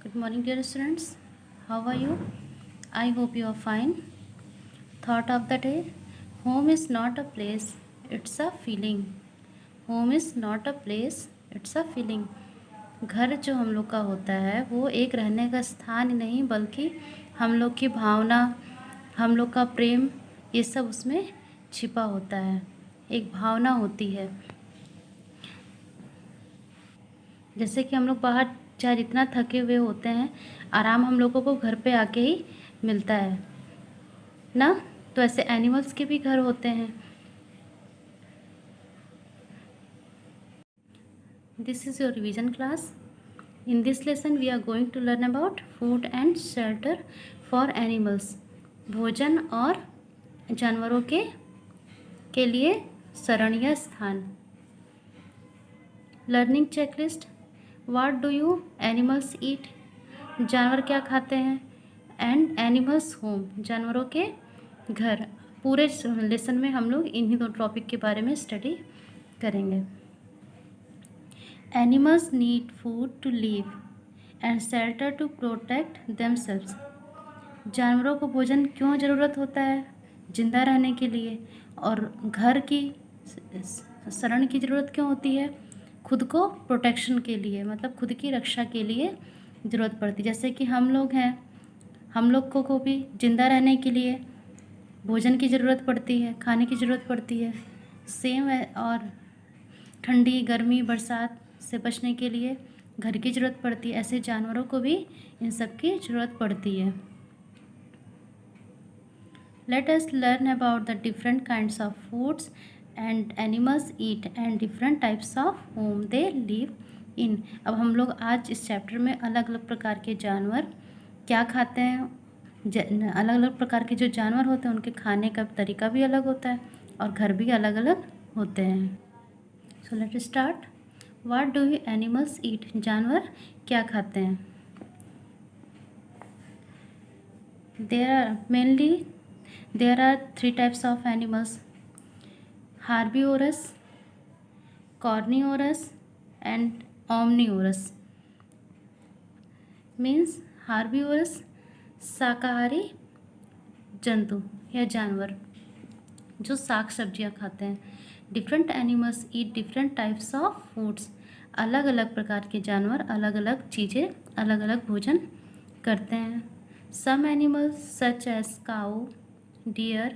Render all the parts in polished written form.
Good morning, dear students. How are you? I hope you are fine. Thought of the day: home is not a place, it's a feeling. Home is not a place, it's a feeling. घर जो हम लोग का होता है वो एक रहने का स्थान ही नहीं बल्कि हम लोग की भावना, हम लोग का प्रेम, ये सब उसमें छिपा होता है। एक भावना होती है। जैसे कि हम लोग बाहर चाहे जितना थके हुए होते हैं, आराम हम लोगों को घर पे आके ही मिलता है ना। तो ऐसे एनिमल्स के भी घर होते हैं। This is your revision class. In this lesson we are going to learn about food and shelter for animals. भोजन और जानवरों के लिए शरण या स्थान। Learning checklist: what do you animals eat? जानवर क्या खाते हैं? एंड एनिमल्स होम, जानवरों के घर। पूरे लेसन में हम लोग इन्हीं दो टॉपिक के बारे में स्टडी करेंगे। Animals need food to live and shelter to protect themselves. जानवरों को भोजन क्यों ज़रूरत होता है? जिंदा रहने के लिए। और घर की शरण की ज़रूरत क्यों होती है? खुद को प्रोटेक्शन के लिए, मतलब खुद की रक्षा के लिए ज़रूरत पड़ती है। जैसे कि हम लोग हैं, हम लोग को भी जिंदा रहने के लिए भोजन की ज़रूरत पड़ती है, खाने की ज़रूरत पड़ती है। सेम है। और ठंडी, गर्मी, बरसात से बचने के लिए घर की ज़रूरत पड़ती है। ऐसे जानवरों को भी इन सब की ज़रूरत पड़ती है। Let us learn about the different kinds of foods and animals eat and different types of home they live in. अब हम लोग आज इस चैप्टर में अलग अलग प्रकार के जानवर क्या खाते हैं, अलग अलग प्रकार के जो जानवर होते हैं उनके खाने का तरीका भी अलग होता है और घर भी अलग अलग होते हैं। So let start. What do you animals eat? जानवर क्या खाते हैं? There are three types of animals: herbivorous, carnivorous and omnivorous. Means herbivorous शाकाहारी जंतु या जानवर जो साग सब्जियां खाते हैं। Different animals eat different types of foods. अलग अलग प्रकार के जानवर अलग अलग चीज़ें, अलग अलग भोजन करते हैं। Some animals such as cow, deer,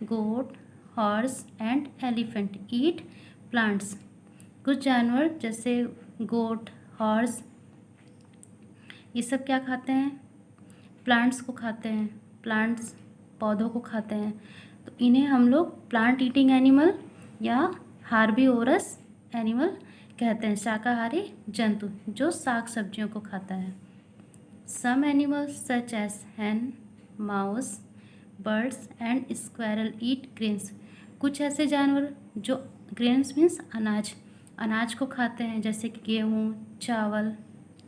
goat, horse and elephant eat plants. कुछ जानवर जैसे गोट, हॉर्स, ये सब क्या खाते हैं? प्लांट्स को खाते हैं। प्लांट्स पौधों को खाते हैं। तो इन्हें हम लोग प्लांट ईटिंग एनिमल या हार्बीवोरस एनिमल कहते हैं, शाकाहारी जंतु जो साग सब्जियों को खाता है। Some animals such as hen, mouse, birds and squirrel eat grains. कुछ ऐसे जानवर जो ग्रेन्स मीन्स अनाज को खाते हैं, जैसे कि गेहूँ, चावल,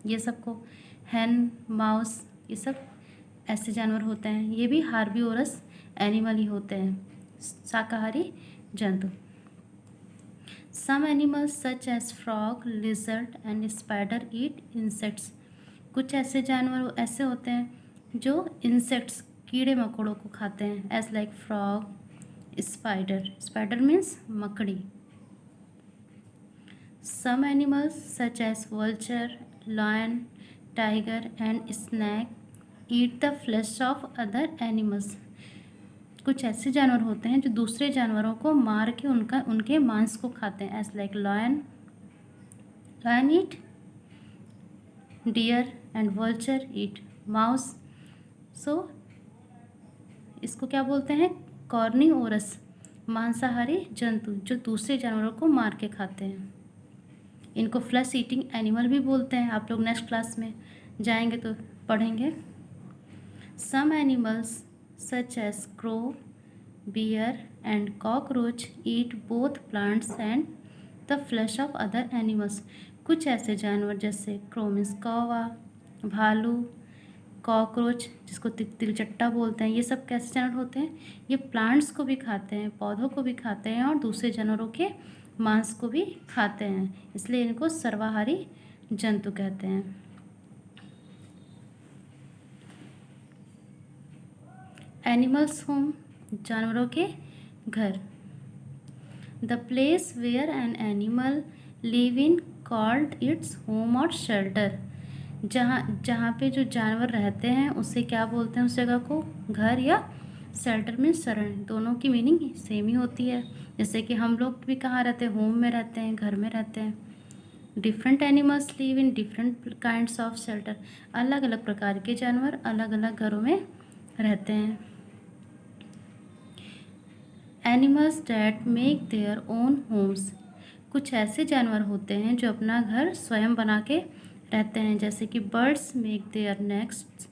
ये सब को। hen, माउस, ये सब ऐसे जानवर होते हैं। ये भी हार्बीवोरस एनिमल ही होते हैं, शाकाहारी जंतु। Some animals such as frog, lizard and spider eat insects. कुछ ऐसे जानवर ऐसे होते हैं जो इंसेक्ट्स, कीड़े मकोड़ों को खाते हैं, as like frog, spider means मकड़ी। Some animals such as vulture, lion, tiger and snake eat the flesh of other animals. कुछ ऐसे जानवर होते हैं जो दूसरे जानवरों को मार के उनके मांस को खाते हैं, as like lion eat deer and vulture eat mouse. So इसको क्या बोलते हैं? कॉर्निवोरस, मांसाहारी जंतु जो दूसरे जानवरों को मार के खाते हैं। इनको फ्लैश ईटिंग एनिमल भी बोलते हैं। आप लोग नेक्स्ट क्लास में जाएंगे तो पढ़ेंगे। Some animals such as crow, bear and cockroach eat both plants and the flesh of other animals. कुछ ऐसे जानवर जैसे क्रो मीन्स कौवा, भालू, कॉकरोच जिसको तिलचट्टा बोलते हैं, ये सब कैसे जानवर होते हैं? ये प्लांट्स को भी खाते हैं, पौधों को भी खाते हैं और दूसरे जानवरों के मांस को भी खाते हैं, इसलिए इनको सर्वाहारी जंतु कहते हैं। एनिमल्स होम, जानवरों के घर। The place where an animal live in called its home और शेल्टर। जहाँ जहाँ पे जो जानवर रहते हैं उसे क्या बोलते हैं, उस जगह को? घर या शेल्टर में शरण। दोनों की मीनिंग सेम ही होती है। जैसे कि हम लोग भी कहाँ रहते हैं? होम में रहते हैं, घर में रहते हैं। Different animals live in different kinds of shelter. अलग अलग प्रकार के जानवर अलग अलग घरों में रहते हैं। Animals that make their own homes. कुछ ऐसे जानवर होते हैं जो अपना घर स्वयं बना के रहते हैं, जैसे कि birds make their nests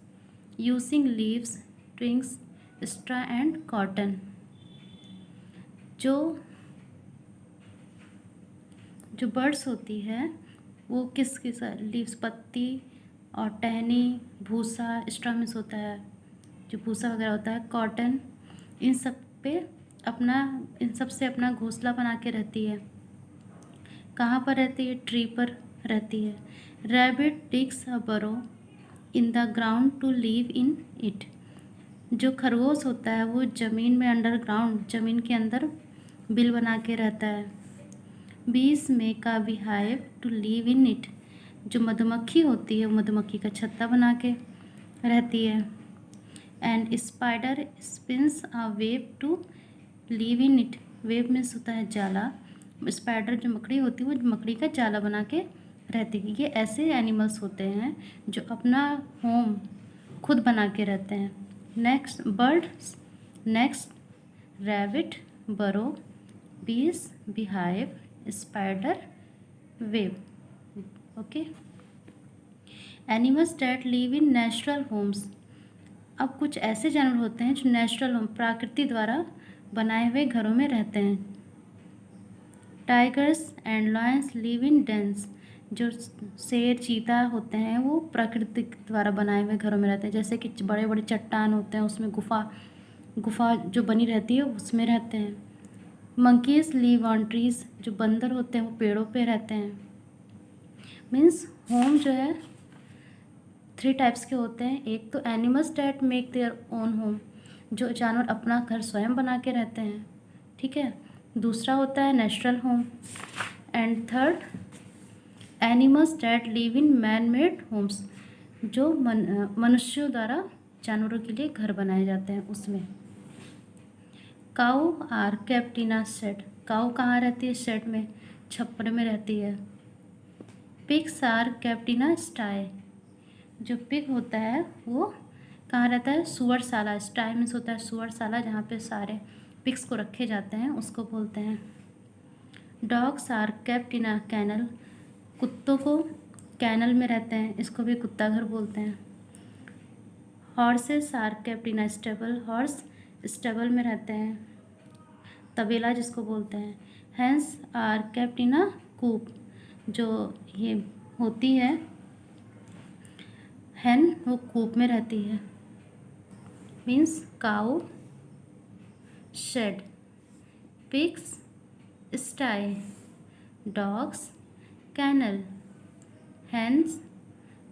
using leaves, twigs, straw and cotton. जो जो बर्ड्स होती है वो किस किस लीव्स, पत्ती और टहनी, भूसा, स्ट्रॉ में होता है जो भूसा वगैरह होता है, कॉटन, इन सब पे अपना इन सब से अपना घोंसला बना के रहती है। कहाँ पर रहती है? ट्री पर रहती है। Rabbit digs a burrow in the ground to live in it. जो खरगोश होता है वो ज़मीन में अंडरग्राउंड, ज़मीन के अंदर बिल बना के रहता है। Bees make a beehive to live in it. जो मधुमक्खी होती है वो मधुमक्खी का छत्ता बना के रहती है। And spider spins a web to live in it. Web में होता है जाला। स्पाइडर जो मकड़ी होती है वो मकड़ी का जाला बना के रहती है। ये ऐसे एनिमल्स होते हैं जो अपना होम खुद बना के रहते हैं। Next birds, next rabbit, burrow, bees, beehive, spider, web. Okay. Animals that live in natural homes. अब कुछ ऐसे जानवर होते हैं जो नेचुरल होम, प्रकृति द्वारा बनाए हुए घरों में रहते हैं। Tigers and Lions live in dense. जो शेर, चीता होते हैं वो प्रकृति द्वारा बनाए हुए घरों में रहते हैं, जैसे कि बड़े बड़े चट्टान होते हैं उसमें गुफा जो बनी रहती है उसमें रहते हैं। Monkeys live on trees. जो बंदर होते हैं वो पेड़ों पे रहते हैं। मीन्स होम जो है 3 टाइप्स के होते हैं। एक तो animals that make their own home, जो जानवर अपना घर स्वयं बना के रहते हैं, ठीक है। दूसरा होता है natural home. And third animals that live in man made homes, जो मनुष्यों द्वारा जानवरों के लिए घर बनाए जाते हैं उसमें। Cow are kept in a shed. Cow कहाँ रहती है? शेड में, छप्पर में रहती है। Pigs are kept in a sty. जो पिग होता है वो कहाँ रहता है? सुअरशाला। स्टाई मीन्स होता है सुअरशाला, जहाँ पे सारे पिग्स को रखे जाते हैं उसको बोलते हैं। Dogs are kept in a kennel. कुत्तों को कैनल में रहते हैं, इसको भी कुत्ता घर बोलते हैं। Horses are kept in a stable. Horse stable में रहते हैं, तबेला जिसको बोलते हैं। Hens are kept in a coop. जो ये होती है हैन वो कूप में रहती है। Means cow shed, pigs sty, dogs kennel, hens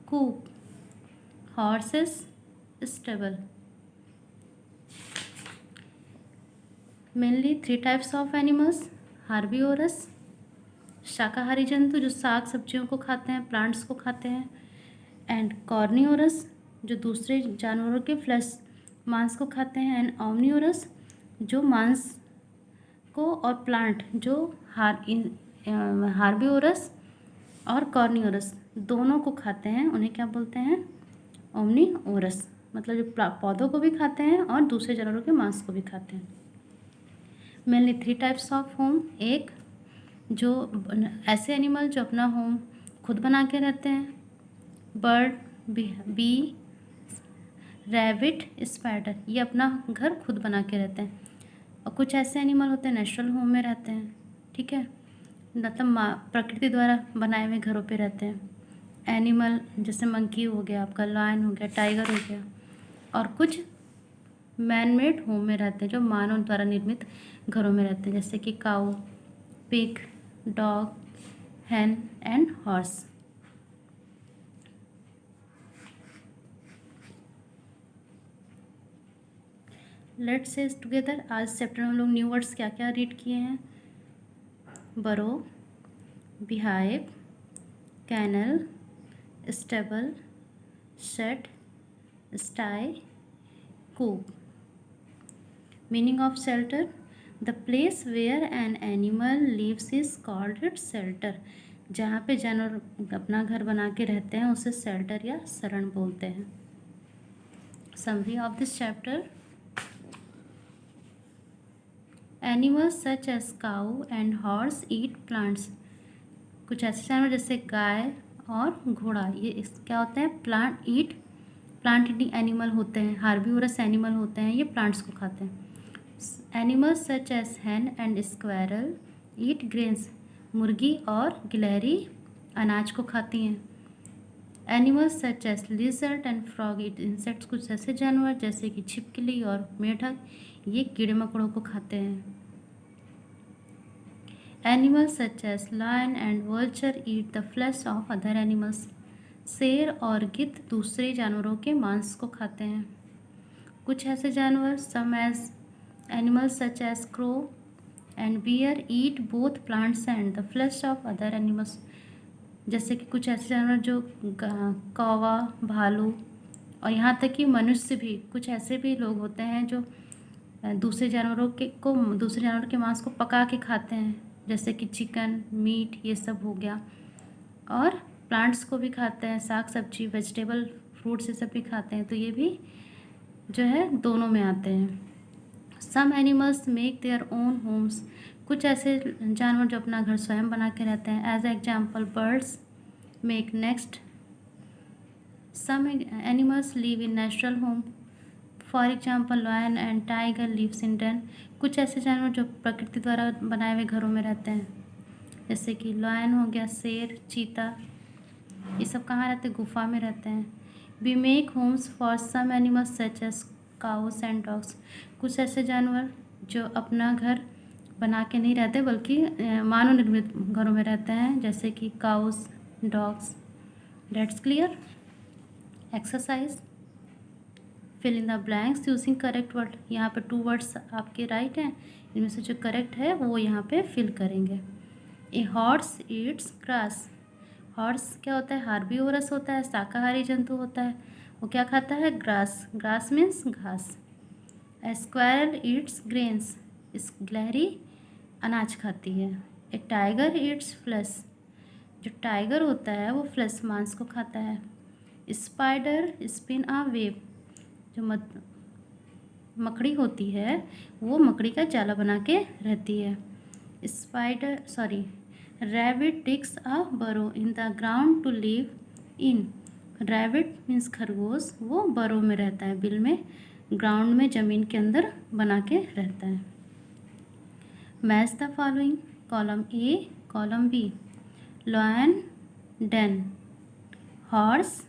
coop, horses stable. Mainly 3 types of animals. Herbivorous, शाकाहारी जंतु जो साग सब्जियों को खाते हैं, प्लांट्स को खाते हैं। एंड कॉर्नियोरस, जो दूसरे जानवरों के फ्लैश मांस को खाते हैं। एंड ओमनियोरस, जो मांस को और प्लांट, जो हार्बीवोरस और कॉर्नियोरस दोनों को खाते हैं, उन्हें क्या बोलते हैं? ओमनिवोरस। मतलब जो पौधों को भी खाते हैं और दूसरे जानवरों के मांस को भी खाते हैं। Mainly 3 types of home. एक जो ऐसे एनिमल जो अपना होम खुद बना के रहते हैं, बर्ड, बी, रैबिट, स्पाइडर, ये अपना घर खुद बना के रहते हैं। और कुछ ऐसे एनिमल होते हैं नेचुरल होम में रहते हैं, ठीक है, मतलब प्रकृति द्वारा बनाए हुए घरों पे रहते हैं। एनिमल जैसे मंकी हो गया, आपका लायन हो गया, टाइगर हो गया। और कुछ मैन मेड होम में रहते हैं जो मानव द्वारा निर्मित घरों में रहते हैं, जैसे कि cow, pig, dog, hen and horse. Let's say together. आज चैप्टर में हम लोग न्यू वर्ड्स क्या क्या रीड किए हैं। Burrow, beehive, kennel, stable, shed, sty, coop. Meaning of shelter, the place where an animal lives is called it shelter. जहाँ पे जानवर अपना घर बना के रहते हैं उसे शेल्टर या शरण बोलते हैं। Summary of this chapter, animals such as cow and horse eat plants. कुछ ऐसे जानवर जैसे गाय और घोड़ा ये क्या होते हैं, प्लांट ईटिंग एनिमल होते हैं, हार्बीवोरस एनिमल होते हैं, ये प्लांट्स को खाते हैं। Animals such as hen and squirrel eat grains. मुर्गी और गिलहरी अनाज को खाती हैं। Animals such as lizard and frog eat insects. कुछ ऐसे जानवर जैसे कि छिपकली और मेढक ये कीड़े मकोड़ों को खाते हैं। Animals such as lion and vulture eat the flesh of other animals. शेर और गिद्ध दूसरे जानवरों के मांस को खाते हैं। कुछ ऐसे जानवर some as animals such as crow and bear eat both plants and the flesh of other animals. जैसे कि कुछ ऐसे जानवर जो कौवा, भालू और यहाँ तक कि मनुष्य भी, कुछ ऐसे भी लोग होते हैं जो दूसरे जानवरों के मांस को पका के खाते हैं, जैसे कि चिकन, मीट ये सब हो गया। और प्लांट्स को भी खाते हैं, साग सब्जी, वेजिटेबल, फ्रूट्स ये सब भी खाते हैं। तो ये भी जो है दोनों में आते हैं। Some animals make their own homes. कुछ ऐसे जानवर जो अपना घर स्वयं बना के रहते हैं। As example birds make nest. Some animals live in natural home. For example lion and tiger lives in den. कुछ ऐसे जानवर जो प्रकृति द्वारा बनाए हुए घरों में रहते हैं, जैसे कि लॉयन हो गया, शेर, चीता, ये सब कहाँ रहते हैं, गुफा में रहते हैं। We make homes for some animals such as cows and dogs. कुछ ऐसे जानवर जो अपना घर बना के नहीं रहते बल्कि मानव निर्मित घरों में रहते हैं, जैसे कि cows, dogs. That's clear. Exercise, fill in the blanks using correct word. यहाँ पे 2 वर्ड्स आपके राइट हैं, इनमें से जो करेक्ट है वो यहाँ पे फिल करेंगे। A horse Yeats grass. Horse क्या होता है, हार्बीवोरस होता है, शाकाहारी जंतु होता है। वो क्या खाता है, ग्रास। ग्रास मीन्स घास। ए स्क्वायरल ईट्स ग्रेन्स। इस गिलहरी अनाज खाती है। ए टाइगर ईट्स फ्लैश। जो टाइगर होता है वो फ्लैश, मांस को खाता है। Spider spin a web. जो मकड़ी होती है वो मकड़ी का जाला बना के रहती है। Rabbit digs a burrow in the ground to live in. Rabbit means खरगोश, वो बरो में रहता है, बिल में, ग्राउंड में, ज़मीन के अंदर बना के रहता है। Match the following, column A, column B. Lion den, horse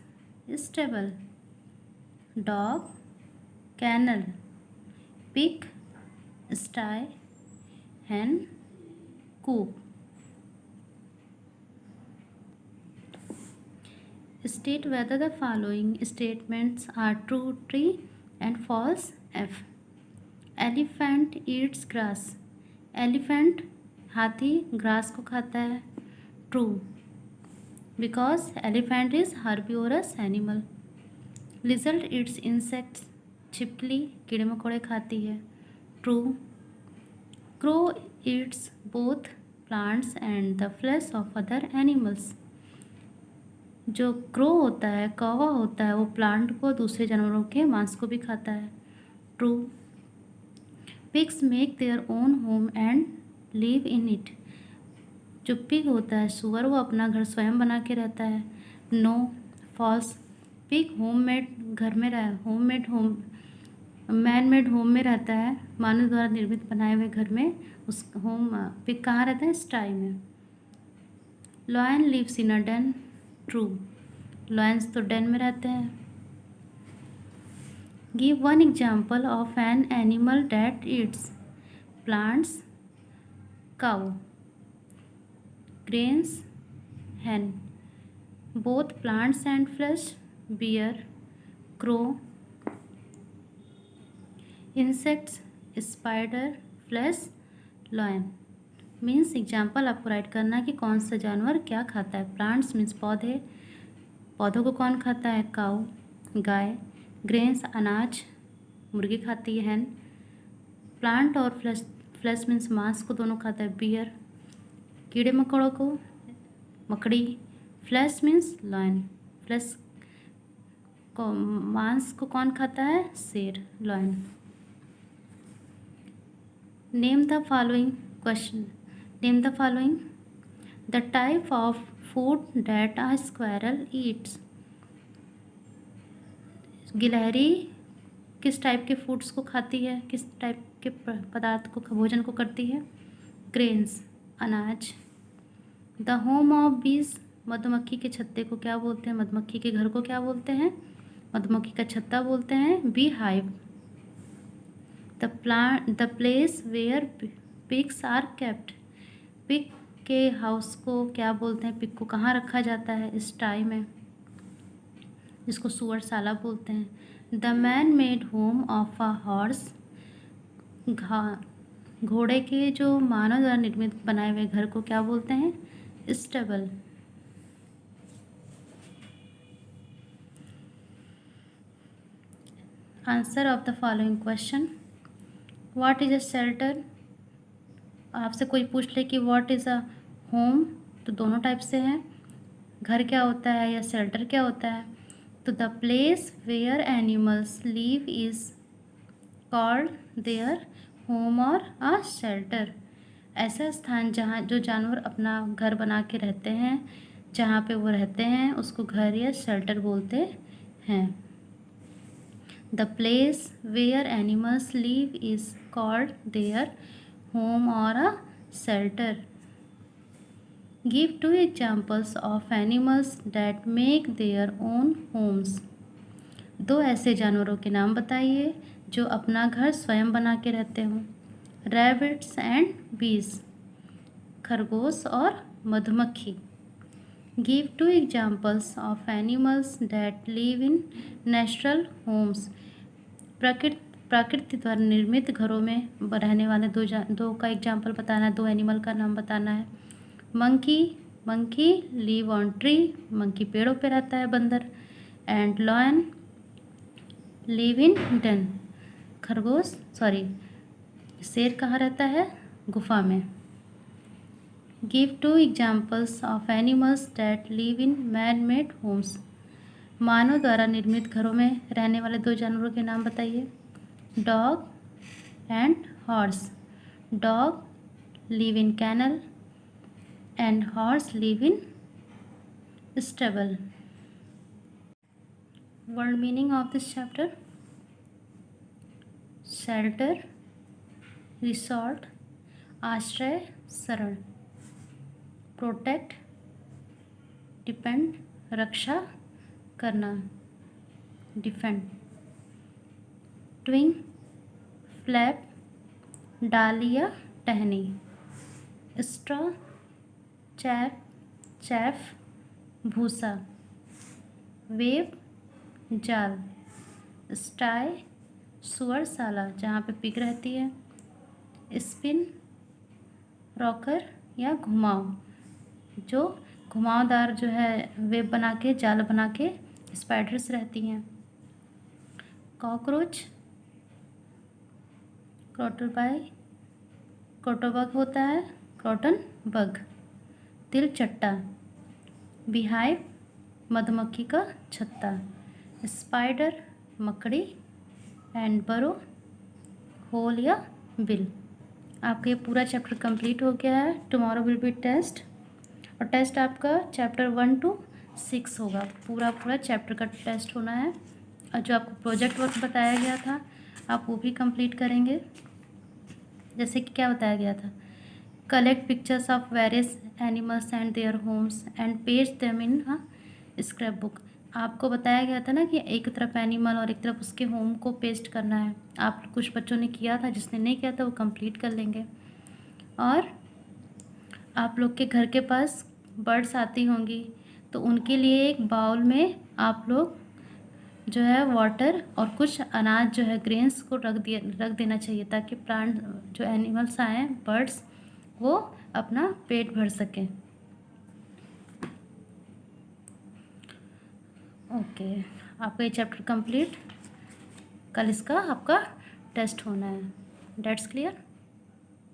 stable, dog kennel, pig sty, hen coop। State whether the following statements are true, tree, and false, F। Elephant eats grass। Elephant हाथी grass को खाता है, true, because elephant is herbivores animal. Lizard Yeats insects. छिपकली कीड़े मकोड़े खाती है, true. Crow Yeats both plants and the flesh of other animals. जो क्रो होता है, कौवा होता है, वो प्लांट को, दूसरे जानवरों के मांस को भी खाता है, true. Pigs make their own home and live in it. जो पिग होता है, सुअर, वो अपना घर स्वयं बना के रहता है, नो, फॉल्स। पिग होममेड घर में मैन मेड होम में रहता है, मानव द्वारा निर्मित बनाए हुए घर में। उस होम पिग कहाँ रहता है, स्टाई में। Lion lives in a den, true, lions तो डेन में रहते हैं। Give one example of an animal that eats plants, cow, grains, hen, both plants and flesh, bear, crow। Insects, spider, flesh, lion. Means example आपको write करना है कि कौन सा जानवर क्या खाता है। प्लांट्स मीन्स पौधे, पौधों को कौन खाता है, काऊ गाय। ग्रेन्स अनाज, मुर्गी खाती है हैन। प्लांट और फ्लैश, फ्लैश मीन्स मांस को दोनों खाता है बियर। कीड़े मकोड़ों को मकड़ी। फ्लैश मीन्स लॉयन, फ्लैश को मांस को कौन खाता है, शेर lion. Name the following question, name the following the type of food that a squirrel Yeats. गिलहरी किस टाइप के फूड्स को खाती है, किस टाइप के पदार्थ को भोजन को करती है, ग्रेन्स अनाज। द होम ऑफ बीज, मधुमक्खी के छत्ते को क्या बोलते हैं, मधुमक्खी के घर को क्या बोलते हैं, मधुमक्खी का छत्ता बोलते हैं, beehive. The place where pigs are kept, pig के हाउस को क्या बोलते हैं, पिग को कहाँ रखा जाता है, स्टाई में, जिसको सुअरशाला बोलते हैं। The man made home of a horse, घोड़े के जो मानव द्वारा निर्मित बनाए हुए घर को क्या बोलते हैं, stable. Answer of the following question, what is a shelter. आपसे कोई पूछ ले कि व्हाट इज़ अ होम, तो दोनों टाइप से हैं, घर क्या होता है या शेल्टर क्या होता है। तो the place where animals live is called their home और अ शेल्टर। ऐसा स्थान जहाँ जो जानवर अपना घर बना के रहते हैं, जहाँ पे वो रहते हैं, उसको घर या शेल्टर बोलते हैं। The place where animals live is called their home और a shelter. Give 2 examples of animals that make their own homes. 2 ऐसे जानवरों के नाम बताइए जो अपना घर स्वयं बना के रहते हों। रैबिट्स एंड बीज, खरगोश और मधुमक्खी। Give 2 examples of animals that live in natural homes. प्रकृति द्वारा निर्मित घरों में रहने वाले दो का एग्जाम्पल बताना है, 2 एनिमल का नाम बताना है। Monkey live on tree, monkey पेड़ों पे रहता है, बंदर। And lion live in den, शेर कहाँ रहता है, गुफा में। Give 2 examples of animals that live in man made homes. मानव द्वारा निर्मित घरों में रहने वाले 2 जानवरों के नाम बताइए। Dog and horse. Dog live in kennel and horse live in stable. Word meaning of this chapter, shelter, resort, आश्रय, शरण। प्रोटेक्ट, डिपेंड, रक्षा करना, डिफेंड। ट्विंग, फ्लैप, डाली या टहनी। स्ट्रॉ, चैफ, भूसा। वेव, जाल। स्टाई, सुअरशाला जहाँ पे पिग रहती है। स्पिन, रॉकर या घुमाव, जो घुमावदार जो है वेब बना के, जाल बना के स्पाइडर्स रहती हैं। कॉकरोच, क्रोटोबग होता है, क्रॉटन बग। तिलचट्टा, बीहाइव, मधुमक्खी का छत्ता। स्पाइडर, मकड़ी। एंड बरो, होल या बिल। आपका ये पूरा चैप्टर कंप्लीट हो गया है। टुमारो विल बी टेस्ट, और टेस्ट आपका चैप्टर 1 to 6 होगा। पूरा चैप्टर का टेस्ट होना है, और जो आपको प्रोजेक्ट वर्क बताया गया था आप वो भी कंप्लीट करेंगे। जैसे कि क्या बताया गया था, collect pictures of various animals and their homes and paste them in scrap book. आपको बताया गया था ना कि एक तरफ एनिमल और एक तरफ उसके होम को पेस्ट करना है। आप कुछ बच्चों ने किया था, जिसने नहीं किया था वो कंप्लीट कर लेंगे। और आप लोग के घर के पास बर्ड्स आती होंगी, तो उनके लिए एक बाउल में आप लोग जो है वाटर और कुछ अनाज जो है ग्रेन्स को रख देना चाहिए, ताकि प्लांट जो एनिमल्स आए बर्ड्स वो अपना पेट भर सकें। ओके, आपका ये चैप्टर कंप्लीट। कल इसका आपका टेस्ट होना है। That's clear.